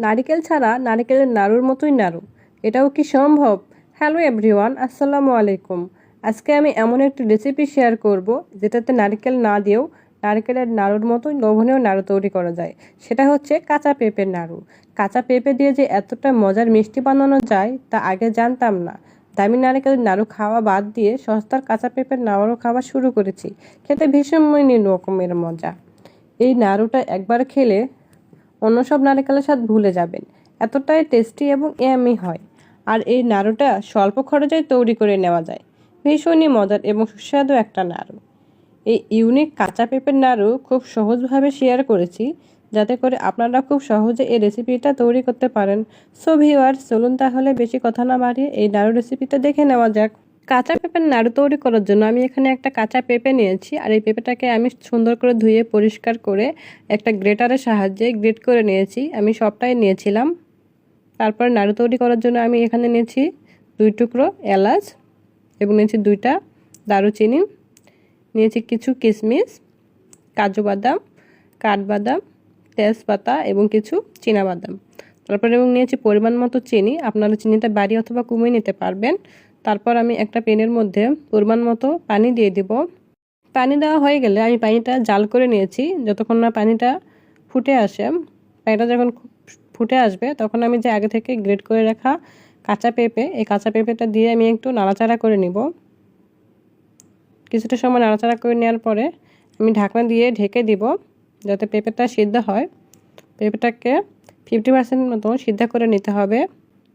নারিকেল ছাড়া নারিকেলের নাড়ুর মতোই নাড়ু, এটাও কি সম্ভব? হ্যালো এভরিওয়ান, আসসালামু আলাইকুম। আজকে আমি এমন একটি রেসিপি শেয়ার করব যেটাতে নারিকেল না দিয়েও নারিকেলের নাড়ুর মতোই লোভনীয় নাড়ু তৈরি করা যায়। সেটা হচ্ছে কাঁচা পেঁপের নাড়ু। কাঁচা পেঁপে দিয়ে যে এতটা মজার মিষ্টি বানানো যায় তা আগে জানতাম না। দামি নারিকেলের নাড়ু খাওয়া বাদ দিয়ে সস্তার কাঁচা পেঁপের নাড়ু খাওয়া শুরু করেছি। খেতে ভীষণ রকমের মজা। এই নাড়ুটা একবার খেলে অন্য সব নারকেলের স্বাদ ভুলে যাবেন, এতটাই টেস্টি এবং ইয়ামি হয়। আর এই নাড়ুটা স্বল্প খরচে তৈরি করে নেওয়া যায়। ভীষণই মজার এবং সুস্বাদু একটা নাড়ু। এই ইউনিক কাঁচা পেঁপের নাড়ু খুব সহজভাবে শেয়ার করেছি, যাতে করে আপনারা খুব সহজে এই রেসিপিটা তৈরি করতে পারেন। সো ভিউয়ার্স, চলুন তাহলে বেশি কথা না বাড়িয়ে এই নাড়ু রেসিপিটা দেখে নেওয়া যাক। কাঁচা পেঁপের নাড়ু তৈরি করার জন্য আমি এখানে একটা কাঁচা পেঁপে নিয়েছি, আর এই পেঁপেটাকে আমি সুন্দর করে ধুয়ে পরিষ্কার করে একটা গ্রেটারের সাহায্যে গ্রেট করে নিয়েছি। আমি সবটাই নিয়েছিলাম। তারপর নাড়ু তৈরি করার জন্য আমি এখানে নিয়েছি 2 টুকরো এলাচ এবং নিয়েছি 2টা দারুচিনি, নিয়েছি কিছু কিশমিশ, কাজু বাদাম, কাঠবাদাম, তেজপাতা এবং কিছু চীনাবাদাম। তারপর এবং নিয়েছি পরিমাণ মতো চিনি। আপনারা চিনিটা বাড়িয়ে অথবা কমিয়ে নিতে পারবেন। তারপর আমি একটা প্যানের মধ্যে পরিমাণ মতো পানি দিয়ে দিব। পানি দেওয়া হয়ে গেলে আমি পানিটা জাল করে নিয়েছি। যতক্ষণ না পানিটা ফুটে আসে, পানিটা যখন ফুটে আসবে তখন আমি যে আগে থেকে গ্রেট করে রাখা কাঁচা পেঁপে, এই কাঁচা পেঁপেটা দিয়ে আমি একটু নাড়াচাড়া করে নিব। কিছুটা সময় নাড়াচাড়া করে নেওয়ার পরে আমি ঢাকনা দিয়ে ঢেকে দিব, যাতে পেঁপেটা সিদ্ধ হয়। পেঁপেটাকে 50% মতো সিদ্ধ করে নিতে হবে।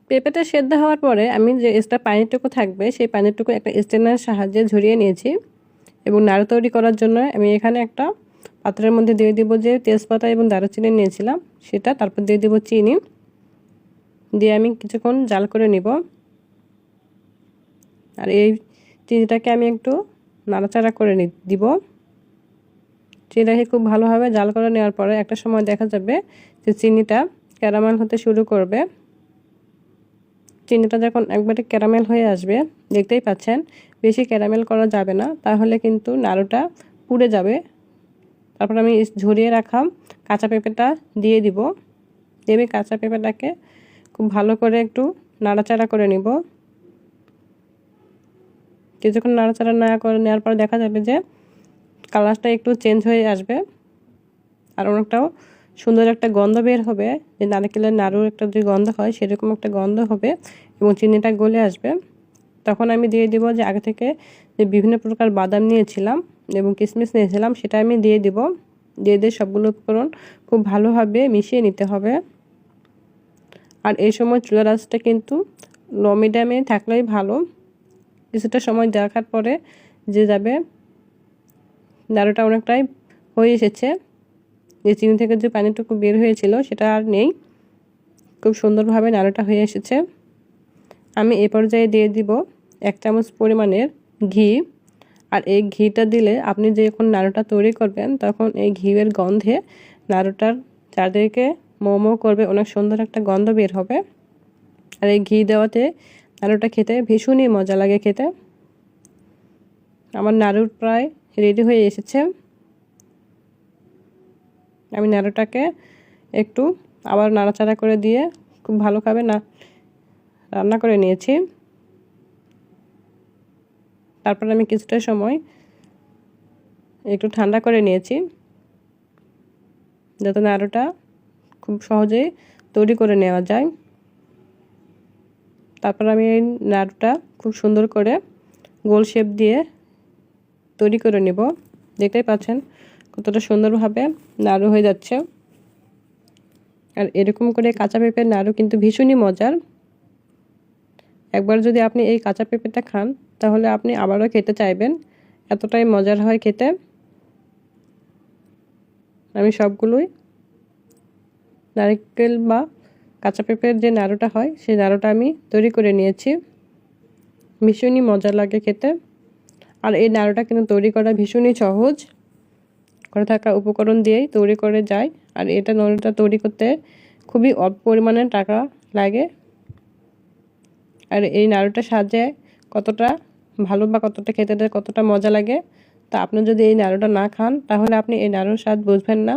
পেঁপেটা সেদ্ধ হওয়ার পরে আমি যে এক্সট্রা পানিটুকু থাকবে সেই পানিটুকু একটা স্ট্রেনারের সাহায্যে ঝরিয়ে নিয়েছি। এবং নাড়ু তৈরি করার জন্য আমি এখানে একটা পাত্রের মধ্যে দিয়ে দিব যে তেজপাতা এবং দারুচিনি নিয়েছিলাম সেটা, তারপর দিয়ে দিব চিনি, দিয়ে আমি কিছুক্ষণ জাল করে নিব। আর এই চিনিটাকে আমি একটু নাড়াচাড়া করে দিব। চিনিটাকে খুব ভালোভাবে জাল করে নেওয়ার পরে একটা সময় দেখা যাবে যে চিনিটা ক্যারামেল হতে শুরু করবে। চিনিটা যখন একবারে ক্যারামেল হয়ে আসবে, দেখতেই পাচ্ছেন, বেশি ক্যারামেল করা যাবে না, তাহলে কিন্তু নাড়ুটা পুড়ে যাবে। তারপর আমি ঝরিয়ে রাখা কাঁচা পেঁপেটা দিয়ে দিব। দিয়ে কাঁচা পেঁপেটাকে খুব ভালো করে একটু নাড়াচাড়া করে নিব। কিছুক্ষণ নাড়াচাড়া না করে নেওয়ার পর দেখা যাবে যে কালারটা একটু চেঞ্জ হয়ে আসবে, আর অনেকটাও সুন্দর একটা গন্ধ বের হবে। যে নারকেলের নাড়ুর একটা যে গন্ধ হয় সেরকম একটা গন্ধ হবে এবং চিনিটা গলে আসবে। তখন আমি দিয়ে দিব যে আগে থেকে যে বিভিন্ন প্রকার বাদাম নিয়েছিলাম এবং কিশমিশ নিয়েছিলাম সেটা আমি দিয়ে দিব। দিয়ে সবগুলো উপকরণ খুব ভালোভাবে মিশিয়ে নিতে হবে। আর এই সময় চুলার আঁচটা কিন্তু লো মিডিয়ামে থাকলেই ভালো। কিছুটা সময় দেখার পরে যে যাবে নাড়ুটা অনেকটাই হয়ে এসেছে। যে চিনি থেকে যে পানিটুকু বের হয়েছিল সেটা আর নেই, খুব সুন্দরভাবে নাড়ুটা হয়ে এসেছে। আমি এ পর্যায়ে দিয়ে দিব 1 চামচ পরিমাণের ঘি। আর এই ঘিটা দিলে আপনি যখন নাড়ুটা তৈরি করবেন তখন এই ঘিয়ের গন্ধে নাড়ুটার চারদিকে মোমো করবে, অনেক সুন্দর একটা গন্ধ বের হবে। আর এই ঘি দেওয়াতে নাড়ুটা খেতে ভীষণই মজা লাগে খেতে। আমার নাড়ু প্রায় রেডি হয়ে এসেছে। আমি নাড়ুটাকে একটু আবার নাড়াচাড়া করে দিয়ে খুব ভালোভাবে রান্না করে নিয়েছি। তারপর আমি কিছুটা সময় একটু ঠান্ডা করে নিয়েছি, যাতে নাড়ুটা খুব সহজেই তৈরি করে নেওয়া যায়। তারপর আমি এই নাড়ুটা খুব সুন্দর করে গোল শেপ দিয়ে তৈরি করে নেব। দেখতেই পাচ্ছেন কতটা সুন্দরভাবে নাড়ু হয়ে যাচ্ছে। আর এরকম করে কাঁচা পেঁপের নাড়ু কিন্তু ভীষণই মজার। একবার যদি আপনি এই কাঁচা পেঁপেটা খান তাহলে আপনি আবারও খেতে চাইবেন, এতটাই মজার হয় খেতে। আমি সবগুলোই নারকেল বা কাঁচা পেঁপের যে নাড়ুটা হয় সেই নাড়ুটা আমি তৈরি করে নিয়েছি। ভীষণই মজা লাগে খেতে। আর এই নাড়ুটা কিন্তু তৈরি করা ভীষণই সহজ, ঘরে থাকা উপকরণ দিয়েই তৈরি করে যায়। আর এটা নাড়ুটা তৈরি করতে খুবই অল্প পরিমাণে টাকা লাগে। আর এই নাড়ুটার সাহায্যে কতটা ভালো বা কতটা খেতে কতটা মজা লাগে তা আপনি যদি এই নাড়ুটা না খান তাহলে আপনি এই নাড়ুর স্বাদ বুঝবেন না।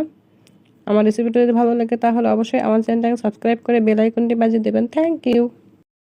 আমার রেসিপিটা যদি ভালো লাগে তাহলে অবশ্যই আমার চ্যানেলটাকে সাবস্ক্রাইব করে বেল আইকনটি বাজিয়ে দেবেন। Thank you.